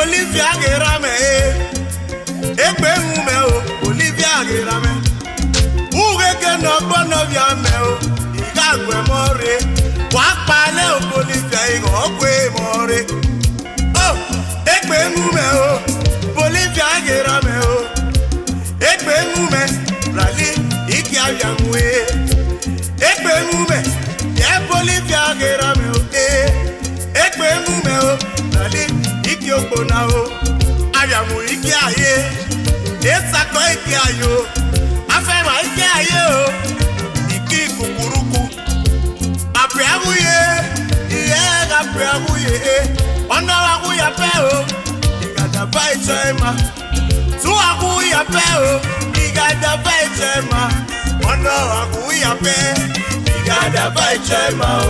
Bolivia Osigbemhe, Bolivia Osigbemhe. mume rally iki ayanwe ekpe mume ye Bolivia gerame o ekpe mume o rally iki ogbona o ayanwu iki aye esako iki ayo afema iki aye o iki kukuruku apiaguye iye apiaguye ona waguya pe o igada bai chema tu waguya pe o igada bai chema ona waguya pe igada bai chema o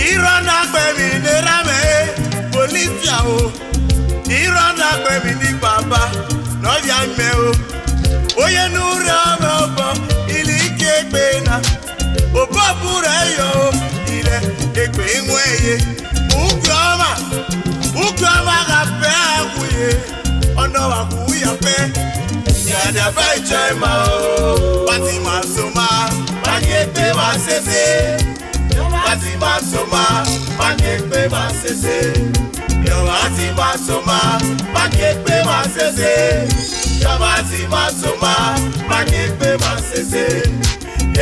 irona pe mi ne rame Bolivia o irona pe mi ni baba no ya me o oye nure me obo ilike pena obo bure yo ile ekpe nweye ugroma ga pe aguye ono aguya pe gada bai chema o pati masoma pakekpe masese pati masoma pakekpe masese yo pati masoma pakekpe masese Yabati masoma, pakekpe masese.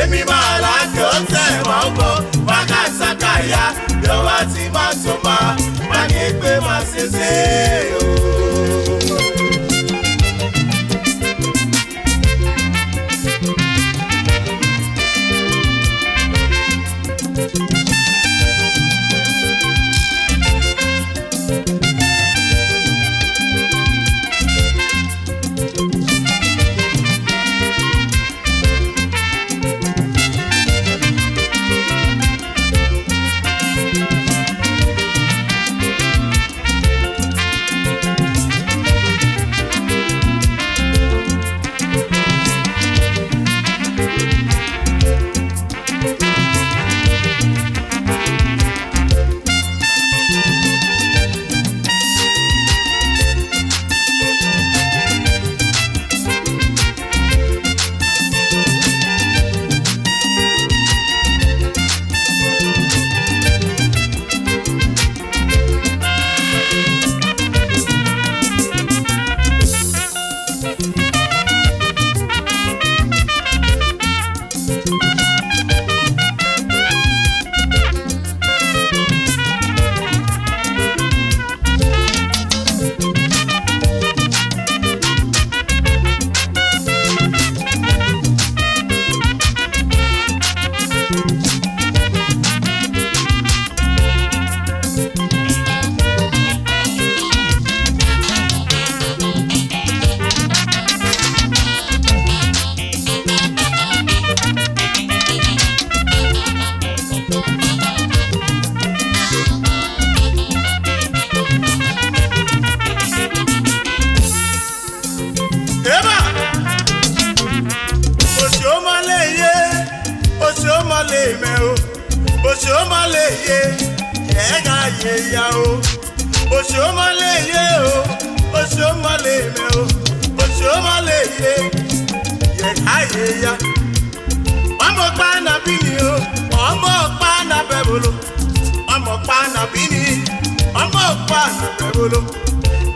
Emi mala kyote mambo, wakasakaya. Yabati masoma, pakekpe masese.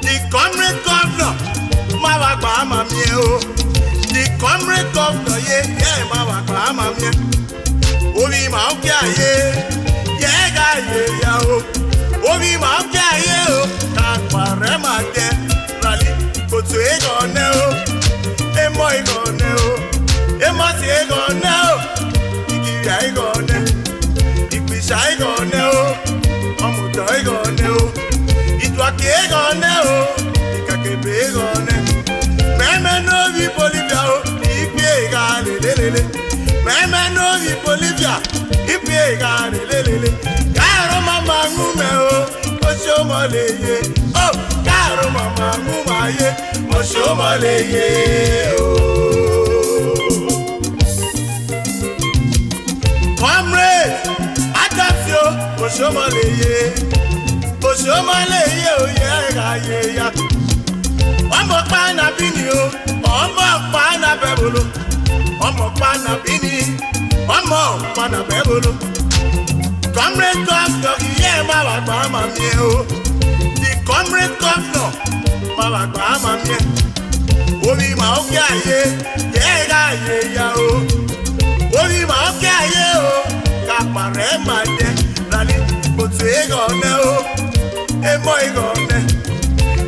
The comrade governor, Mawagba Mamie o. The comrade governor, yeah, Mawagba Mamie. Obi Maukia, yeah, ya o. Obi Maukia, o. Kakwarema de, rally, go to Egone o. Emo Egone o. Emo si Egone o. Ikiya Egone. Ikpisha Egone o. Omudo Egone o. Itwaki Egone o. Ikakebe Egone. Meme no vi Bolivia o. Ikpi Egane lelele. Meme no vi Bolivia. Ikpi Egane lelele. Karo mama ngume o. Oshomo leye. Oh, karo mama ngumaye. Oshomo leye o. Comrade, Adaptio, Oshomaleye, Oye, ya. Omo pana bini o, omo pana bebolo, omo pana bini, omo pana bebolo. Comrade, Doctor, yeah, Mawagba Mamie o. The comrade governor, mama gba mamie. Obi ma oke aye, ye ga ye ya o. Obi ma oke aye o, ka pare ma de. Nani botu e gone o, e mo e gone.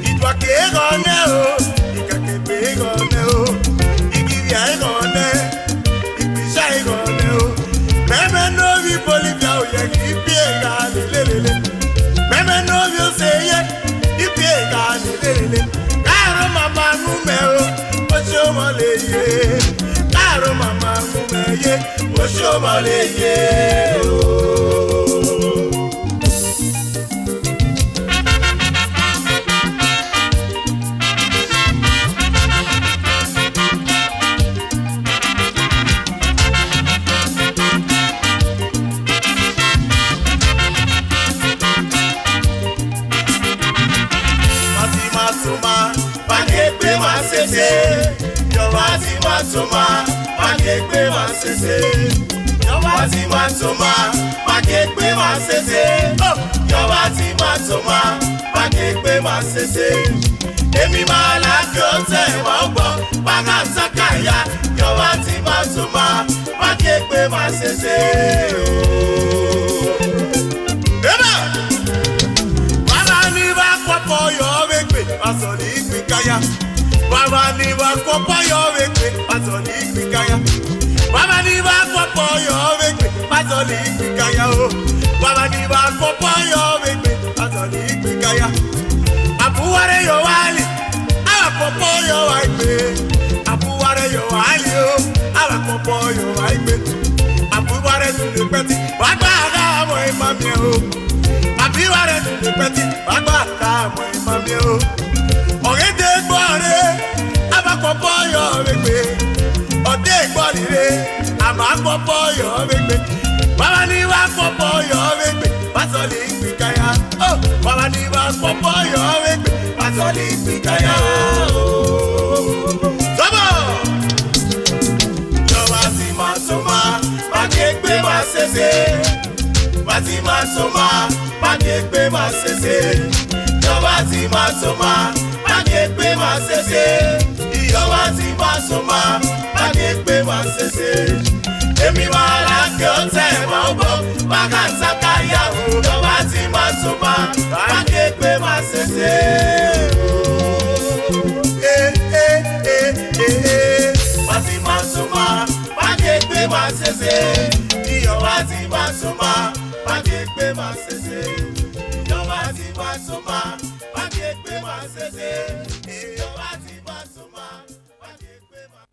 Idwa ke e gone o, ikake be e gone o. Igivi e gone, ipisha e gone o. Meme no vi Bolivia o ye ki pie ga lelele. Meme no vi o se ye, ki pie ga lelele. Karo mama ngume o, osho mole ye. Karo mama ngume ye, osho mole ye o. Soma, magekwe masese. Yowati masoma, magekwe masese. Yowati masoma, magekwe masese. Emi malakyote waubo, bagasakaya. Yowati masoma, magekwe masese. Eba, baba ni ba kwapo yowekwe, asoli ikvikaya. Baba ni wa kopo yo wekwe, pasoli ikvikaya. Baba ni wa kopo yo wekwe, pasoli ikvikaya o. Baba ni wa kopo yo wekwe, pasoli ikvikaya. Apuware yo wali, awa kopo yo wekwe. Apuware yo wali o, awa kopo yo wekwe. Apuware tule peti, wagba aga mo imami o. Apuware tule peti, wagba aga mo imami o. Ogede gbore, abakopo yo wegbe. Ode gborire, amakopo yo wegbe. Baba ni wa kopo yo wegbe, pasoli ikvikaya. Oh, baba ni wa kopo yo wegbe, pasoli ikvikaya. Sobo! Yowati masoma, magekwe masese. Wati masoma, magekwe masese. Yowati masoma, magekwe masese. Yowati masoma, magekwe masese. Emi malakyote waubo, bagasakaya o. Yowati masoma, magekwe masese. Wati masoma, magekwe masese. Yowati masoma, magekwe masese. Yowati masoma, magekwe masese. Yowati masoma, magekwe masese.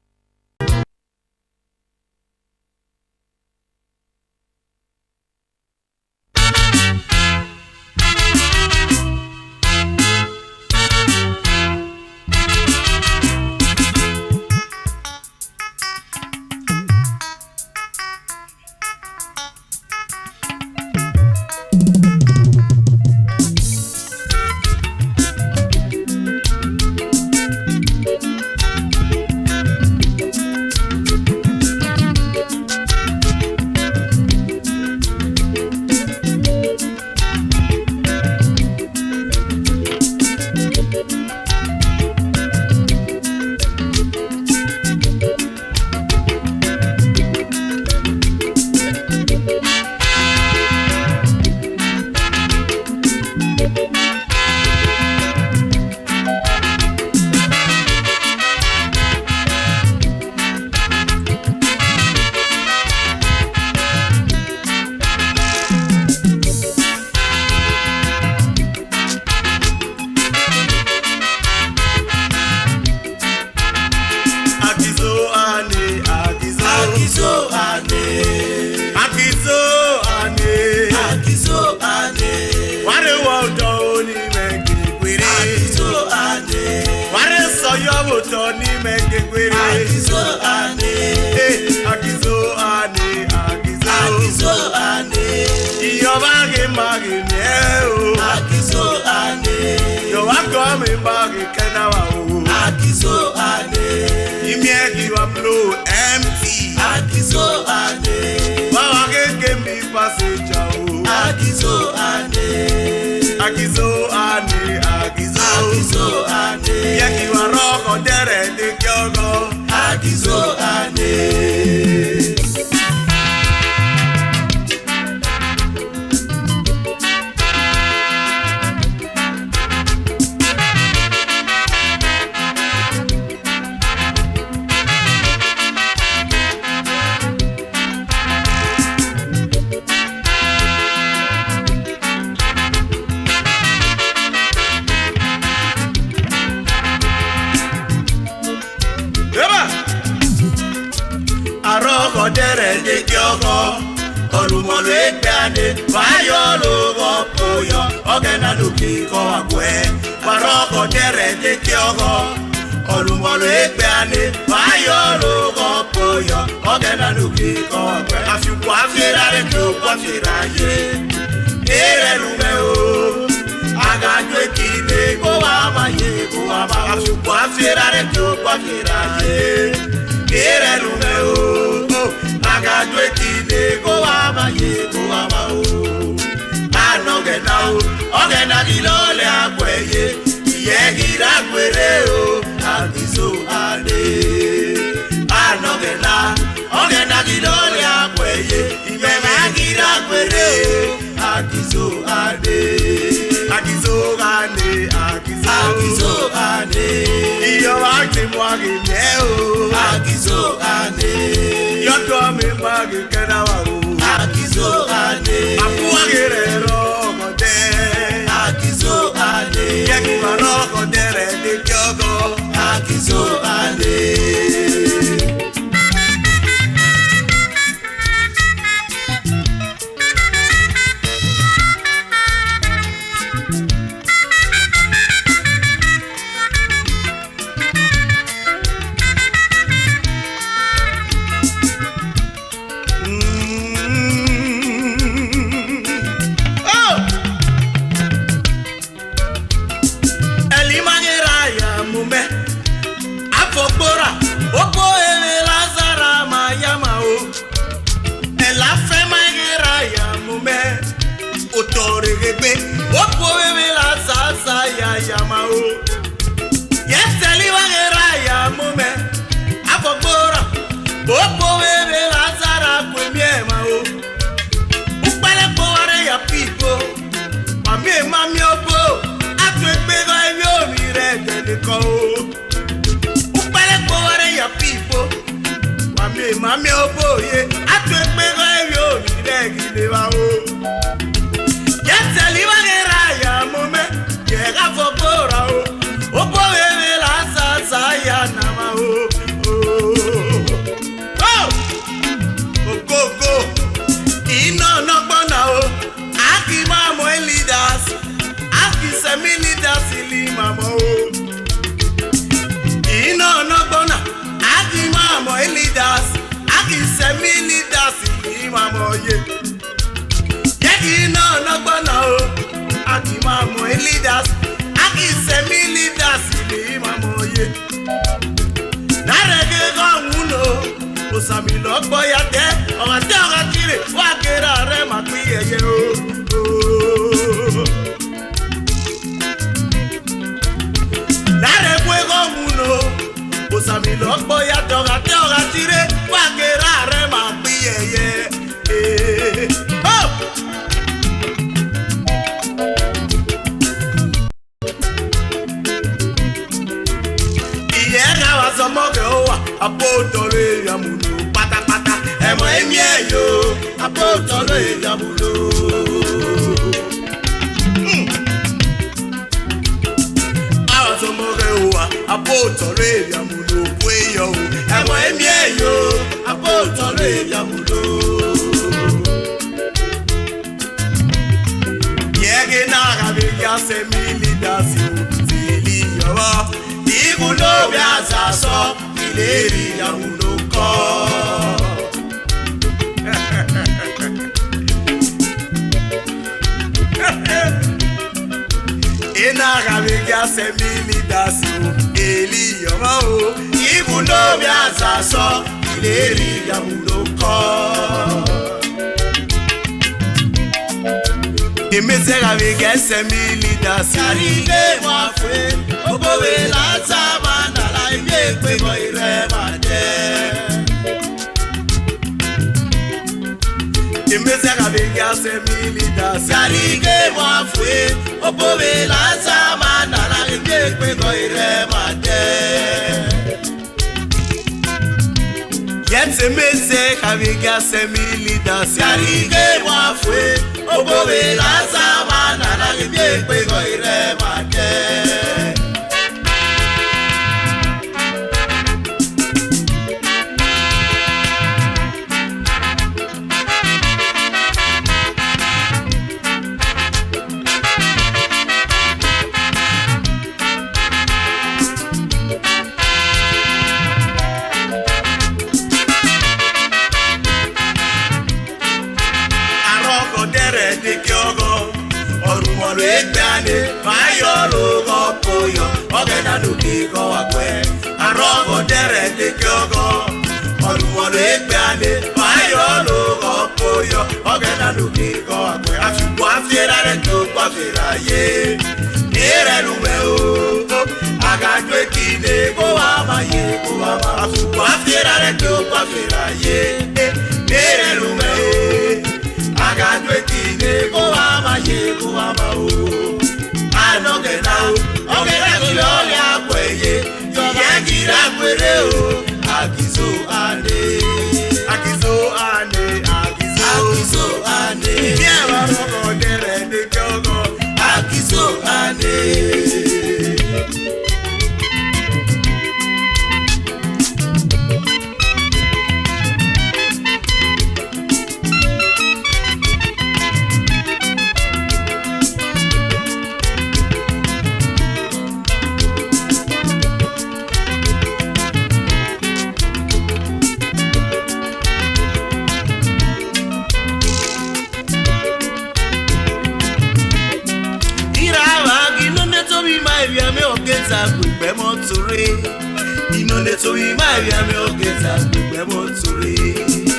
AGIZOAINE, AGIZOAINE. Yeki waroko dere de kyogo. AGIZOAINE. Aroko dere de kyogo. Olumolo ekpeade. Bayo logo poyo. Ogena luki ko akwe. Aroko dere de kyogo. Olumolo ekpeade. Bayo logo poyo. Ogena luki ko akwe. Afiku afirare kyogo afiraye. Ere lumeo. Agajwe kine ko amaye ko ama. Afiku afirare kyogo afiraye. Ere lumeo. Agajwe kine ko amaye ko ama o. Anogena o. Ogena kilole akweye. Iyegira kwere o. AGIZOAINE. Anogena. Ogena kilole akweye. Iyegira kwere o. AGIZOAINE. AGIZOAINE. AGIZOAINE. Iyo akti mwagi nye o. AGIZOAINE. Yoto mi mbagi kena wa o. AGIZOAINE. Apuagire roko de. AGIZOAINE. Yeki wa roko dere de kyogo. AGIZOAINE. Mami obo, atu ekpego ewi omi re dedeko o. Upele kowore ya pipo. Mami obo ye, atu ekpego ewi omi re gidewa o. Yeteli wagera ya mume, yega fokora o. Obo ewe la sasa ya nama o. Go. Ino no bona o. Aki mamo leaders. Semi leaders ilimamo. Ino no bona. Aki mamo leaders. Aki semi leaders ilimamo ye. Yeki ino no bona o. Aki mamo leaders. Aki semi leaders ilimamo ye. Narege gonguno. Osami lokbo yate. Orate orakire. Wakera re makwiye ye o. Nare fuego muno, osami lokbo ya toga tire, wakera re mambiye ye. Oh! Iyega wasomoge owa, apotole ya muno, pata, emo emye yo, apotole ya muno. Apotole ya mulo kweyo. Emo emye yo. Apotole ya mulo. Yege naga bigya semili dasi. Zili yawa. Igulo biasa so. Ileri ya mulo ko. Enaga bigya semili dasi. Elioma o, ibuno biasa so, ileri ya muloko. Emezera vegese milida leader Sarige wafwe obowe la zamana la imekwe go iremade Imeze kabiga semi leader Sarige wafwe obowe la zamana la imekwe go iremade Yet imeze kabiga semi leader Sarige wafwe obowe la zamana la imekwe go iremade Mayolo go poyo, ogena nuki go akwe. Arogo dere de kyogo, orumo le gbane. Mayolo go poyo, ogena nuki go akwe. Afipo afiera re to kwafera ye. Nere lume o, agajwe kine go amaye go ama. Afipo afiera re to kwafera ye. Nere lume o, agajwe kine go amaye go ama o. Anogena kilole akweye yagira kwere o agizoane yewa rogo dere de kyogo agizoane Inonde to be my yami ogeta gbegbe motori.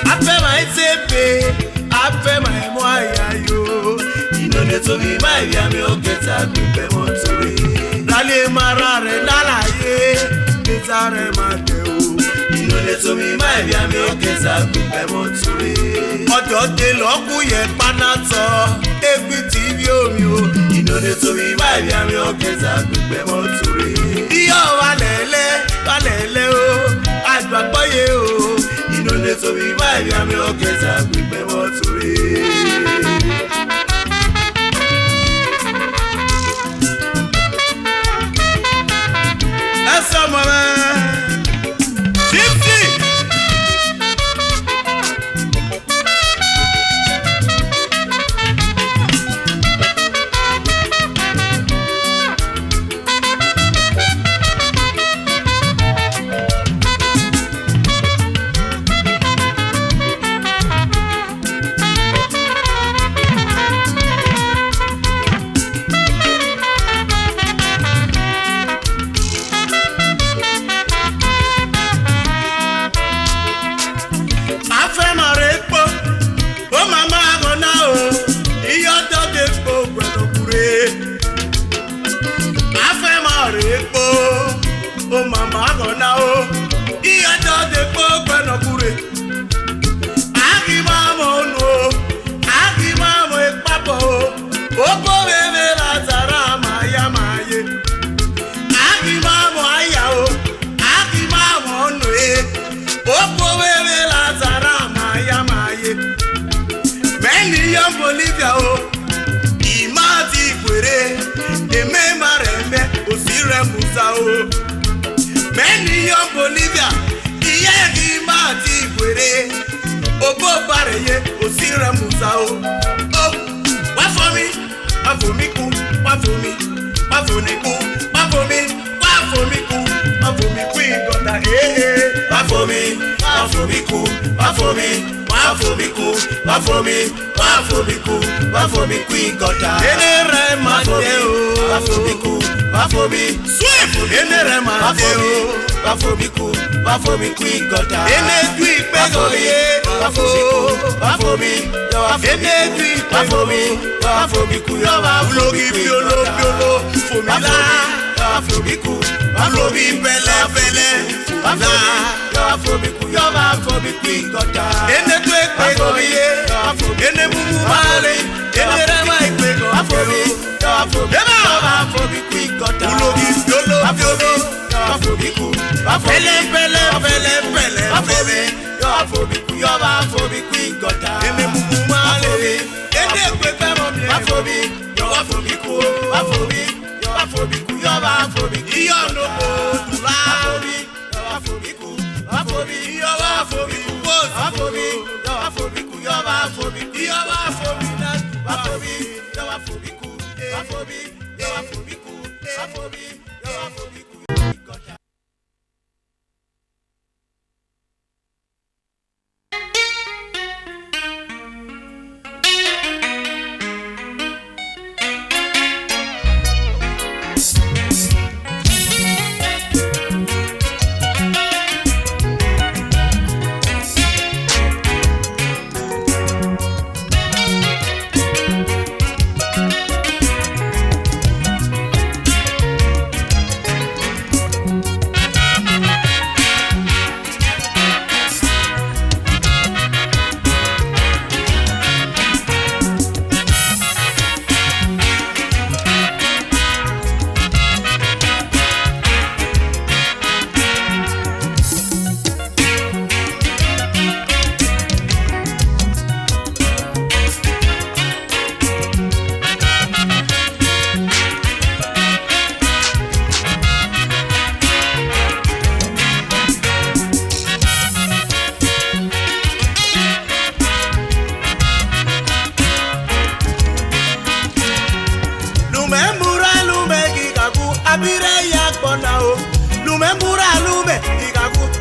Afe my tepe, afe my moya yo. Inonde to be my yami ogeta gbegbe motori. Dale marare nalaye, betare mate o. Inonde to be my yami ogeta gbegbe motori. Odo de loku ye panato, equity bi omi o. Inonde to be my yami ogeta gbegbe motori. Iyo walele o, agbagboye o. Inonde to be my yami ogeta gbegbe motori. Esa mama Bolivia o, imati kwere, eme mareme, osire musa o. Many young Bolivia, iye imati kwere, obo bareye, osire musa o. Oh, wait for me ku, wait for me ku, igota wait for me ku, igota. Enere mate o, swift. Enere mate o. Bafomiku igota. Enedu ipegoye. Bafomi. Enedu ipegoye. Bafomiku yoba. Ulogi biolo fomila. Bafomiku. Ulogi bele. Bafomiku yoba. Bafomiku igota. Enedu ipegoye. Enemumu male. Enerema ipegoye. Bafomiku igota. Ulogi biolo. Bafomiku. Bele. Bafomiku yoba. Bafomiku igota. Enemumu male. Bafomiku yoba. Bafomiku Iyono dula. Bafomiku yoba. Bafomiku yoba.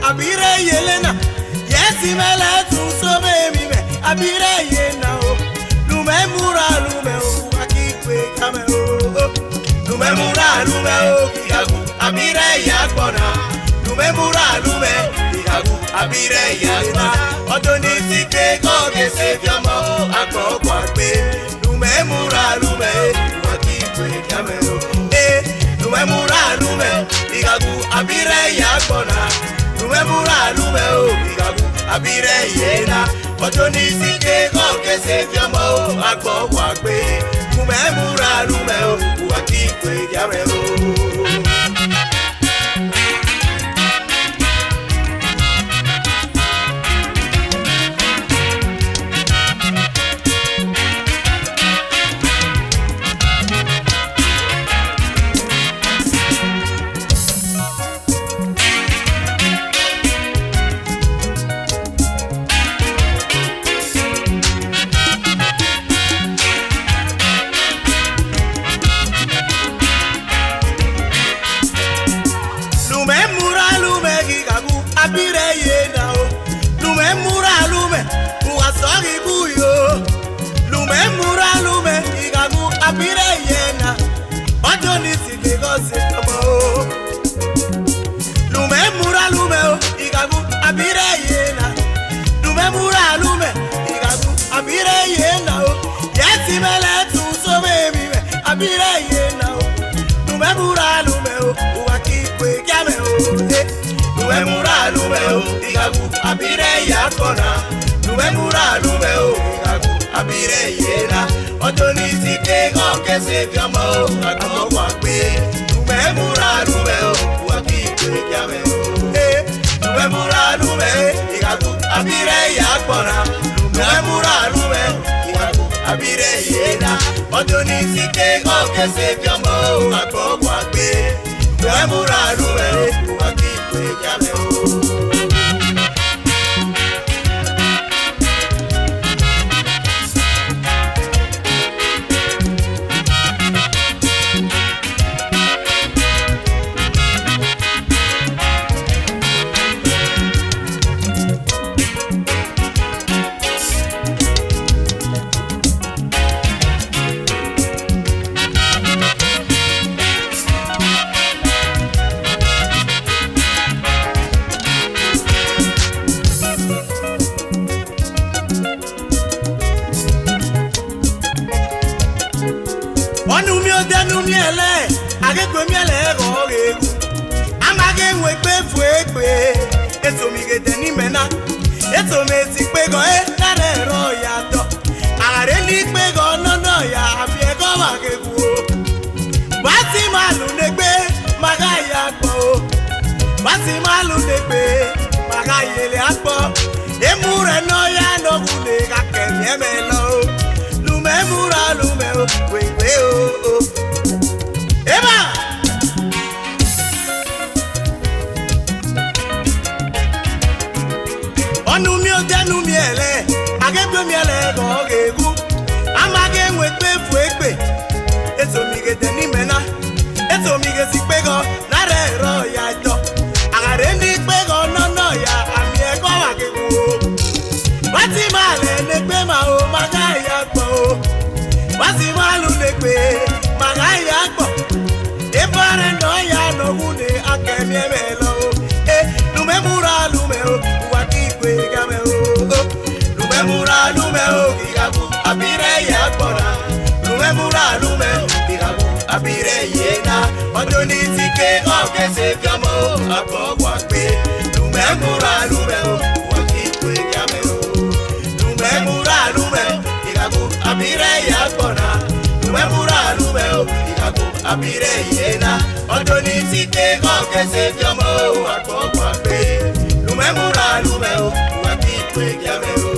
Abire yelena, yesi mele tu sobe mime. Abire yena o, lumemura lume o, akikwe kame o. Lumemura lume o, kigagu. Abire yakona, lumemura lume, kigagu. Abire yakona. Odoni sike koge seviamo, akko kwakbe. Lumemura lume, akikwe kame o. Lumemura lume, kigagu. Abire yakona. Lumemura o, kigagu. Abire yena. Odoni sike koge seviamo, akko kwakbe. Lumemura lume o, akikwe kame o. Abire yena o, lumemura lume, uasori buyo. Lumemura lume, kigagu. Abire yena, odoni sike gose kama o. Lumemura lume o, kigagu. Abire yena, lumemura lume, kigagu. Abire yena o, yesi mele tu sobe mime. Abire yena o, lumemura lume o, uakikwe kiame o. Lumemura lume o, kigagu. Abire yakona. Lumemura lume o, kigagu. Abire yena. Odoni sike koge seviamo, akko kwakbe. Lumemura lume o, uakikwe kiame o. Lumemura lume, kigagu. Abire yakona. Lumemura lume, kigagu. Abire yena. Odoni sike koge seviamo, akko kwakbe. Lumemura lume, uakikwe kiame o. nu miele age kwe miele go ge amage nwe pe fu egbe eso mi ge teni mena eso me ti pe go na re ro ya to are li pe go no ya abi e go wa ge ku bati malu ne gbe maga ya po bati malu ne gbe maga yele apo emure no ya no gule ka ke me lo LUMEABURALUMHE we o eba onu mi o denu mi ele agebe mi ele go gegu amage nwe pe fu egbe eso mi ge teni mena eso mi ge si pe go na re ro ya to agare ni pe go no ya ami e go wa gegu bati male ne pe ma o maga ya gbo bati malu ne pe maga ya gbo e bare no ya no gune akemi e me lo LUMEABURALUMHE wa ki kwe ga me o LUMEABURALUMHE igabu abire ya gbora LUMEABURALUMHE igabu abire yena ojo ni ti ke o ke se gamo apogwa pe LUMEABURALUMHE wa ki kwe ga me o LUMEABURALUMHE igabu abire ya gbora LUMEABURALUMHE igabu abire yena ojo ni ti ke o ke se gamo apogwa pe LUMEABURALUMHE wa ki kwe ga me o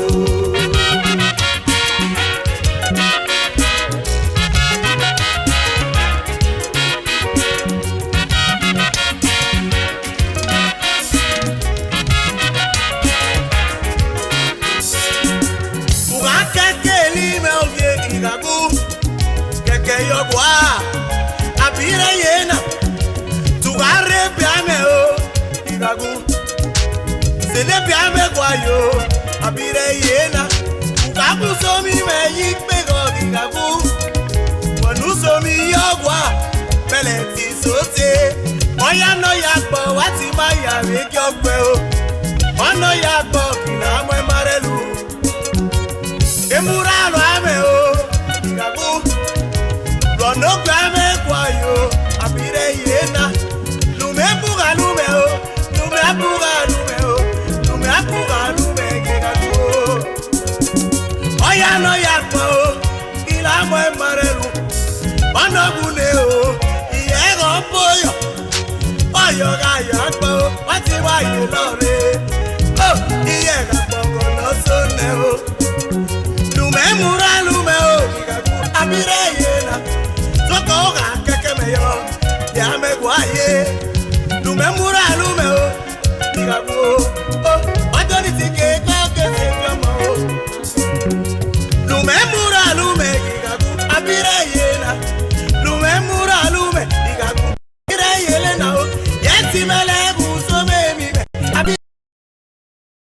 abire yena tugare piame o igagu sele piame kwayo abire yena ugagu so mi me yipe go igagu wonu so mi yogwa pele ti sote oya no ya gbo wati ma ya re jogbe o ono ya gbo kina mo marelu emura lo ame o igagu no grame kwayo abire yena LUMEABURALUMHE o LUMEABURALUMHE o LUMEABURALUMHE gegago oya no ya gbo ila mo marelu ono gune o iye go boyo oyo ga ya gbo wati wa ye lore o iye ga gbo no so ne o LUMEABURALUMHE o gegago abire yena Sokoga keke meyo ya me gwaye LUMEABURALUMHE o igago